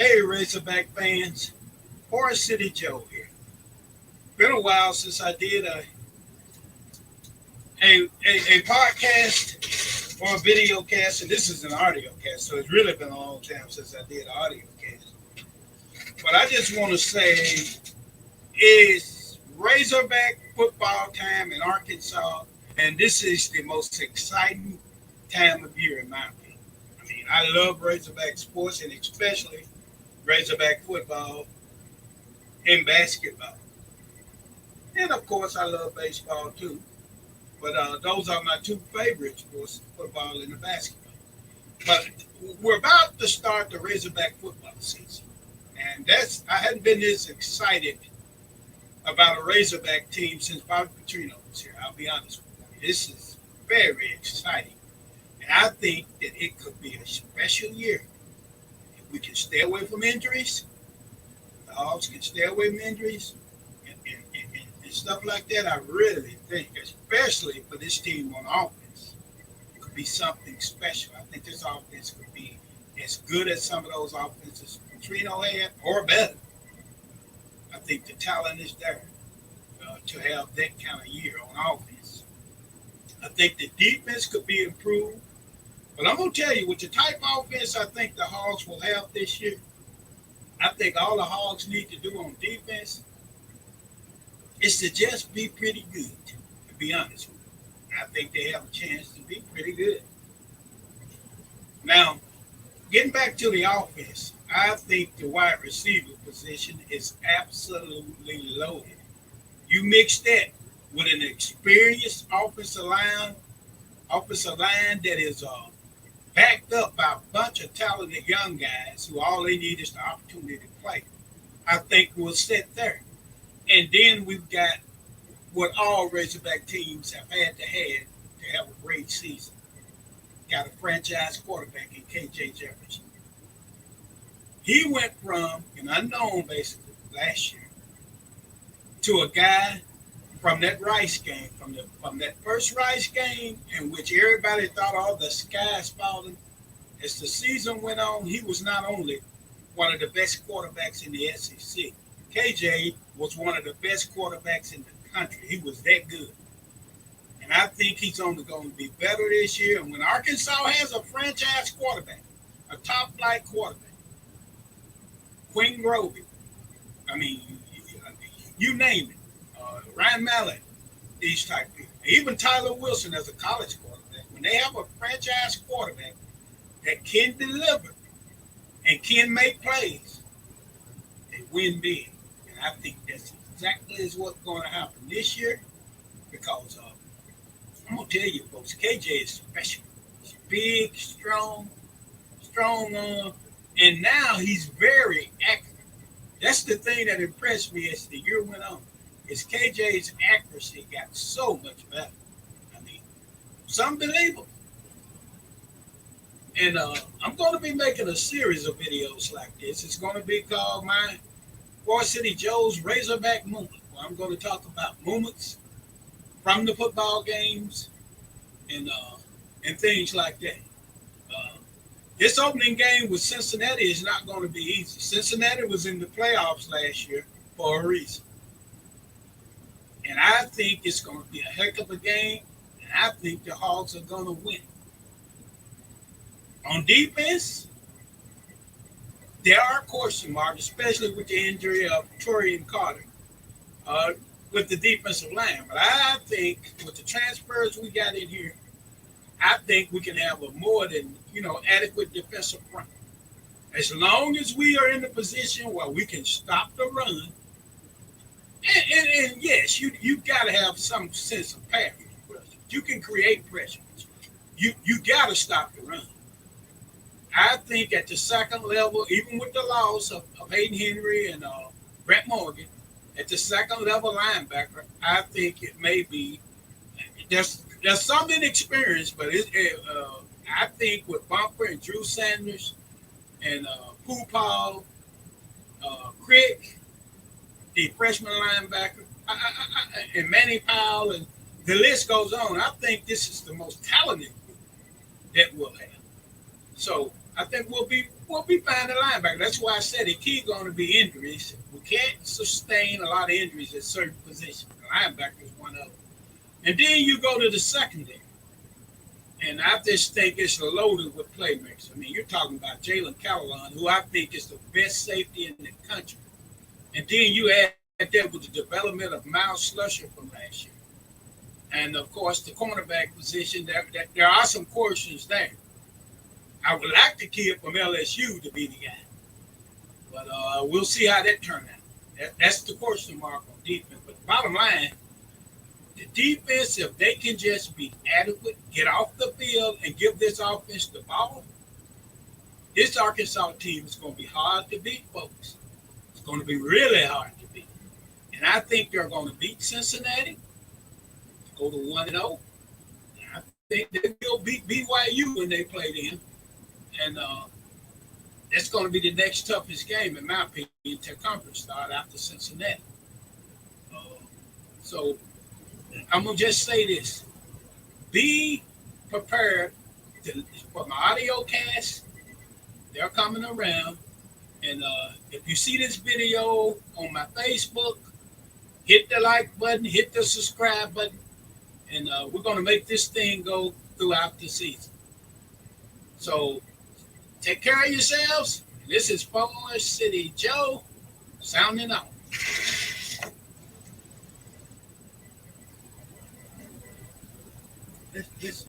Hey, Razorback fans, Forest City Joe here. Been a while since I did a podcast or a video cast, and this is an audio cast, so it's really been a long time since I did an audio cast. But I just want to say, it's Razorback football time in Arkansas, and this is the most exciting time of year in my opinion. I mean, I love Razorback sports, and especially Razorback football and basketball. And of course, I love baseball too. But those are my two favorite sports, football and the basketball. But we're about to start the Razorback football season. And I hadn't been this excited about a Razorback team since Bobby Petrino was here. I'll be honest with you. This is very exciting. And I think that it could be a special year. If we can stay away from injuries, the Hogs can stay away from injuries, and stuff like that. I really think, especially for this team on offense, it could be something special. I think this offense could be as good as some of those offenses Petrino had, or better. I think the talent is there to have that kind of year on offense. I think the defense could be improved. But I'm going to tell you, with the type of offense I think the Hogs will have this year, I think all the Hogs need to do on defense is to just be pretty good, to be honest with you. I think they have a chance to be pretty good. Now, getting back to the offense, I think the wide receiver position is absolutely loaded. You mix that with an experienced offensive line that is backed up by a bunch of talented young guys who all they need is the opportunity to play. I think we'll sit there. And then we've got what all Razorback teams have had to have a great season. Got a franchise quarterback in KJ Jefferson. He went from an unknown basically last year to a guy from that Rice game, from that first Rice game in which everybody thought all the skies falling. As the season went on, he was not only one of the best quarterbacks in the SEC. KJ was one of the best quarterbacks in the country. He was that good. And I think he's only going to be better this year. And when Arkansas has a franchise quarterback, a top flight quarterback, Quinn Grovey, I mean, you name it, Ryan Mallett, these type people, even Tyler Wilson as a college quarterback, when they have a franchise quarterback that can deliver and can make plays, they win big. And I think that's exactly is what's going to happen this year because I'm going to tell you, folks, KJ is special. He's big, strong arm, and now he's very accurate. That's the thing that impressed me as the year went on. Is KJ's accuracy got so much better. I mean, it's unbelievable. And I'm going to be making a series of videos like this. It's going to be called my Forest City Joe's Razorback Moment, where I'm going to talk about moments from the football games and things like that. This opening game with Cincinnati is not going to be easy. Cincinnati was in the playoffs last year for a reason. And I think it's going to be a heck of a game, and I think the Hogs are going to win. On defense, there are question marks, especially with the injury of Torian Carter with the defensive line. But I think with the transfers we got in here, I think we can have a more than, adequate defensive front. As long as we are in the position where we can stop the run, and yes, you got to have some sense of pass pressure. You can create pressure. You got to stop the run. I think at the second level, even with the loss of Hayden Henry and Brett Morgan, at the second level linebacker, I think it may be there's some inexperience, but I think with Bumper and Drew Sanders and Pooh Paul, Crick, the freshman linebacker, and Manny Powell, and the list goes on. I think this is the most talented group that we'll have. So I think we'll be we'll be fine at linebacker. That's why I said the key going to be injuries. We can't sustain a lot of injuries at certain positions. Linebacker is one of them. And then you go to the secondary. And I just think it's loaded with playmakers. I mean, you're talking about Jalen Callahan, who I think is the best safety in the country. And then you add that with the development of Miles Slusher from last year. And of course, the cornerback position, there are some questions there. I would like the kid from LSU to be the guy. But we'll see how that turns out. That's the question mark on defense. But the bottom line, the defense, if they can just be adequate, get off the field, and give this offense the ball, this Arkansas team is going to be hard to beat, folks. It's going to be really hard to beat. And I think they're going to beat Cincinnati, go to 1-0. I think they will beat BYU when they play them. And that's going to be the next toughest game, in my opinion, to conference start after Cincinnati. So I'm going to just say this. Be prepared for my audio cast. They're coming around. And if you see this video on my Facebook, hit the like button, hit the subscribe button, and we're going to make this thing go throughout the season. So take care of yourselves. This is Forest City Joe sounding out. This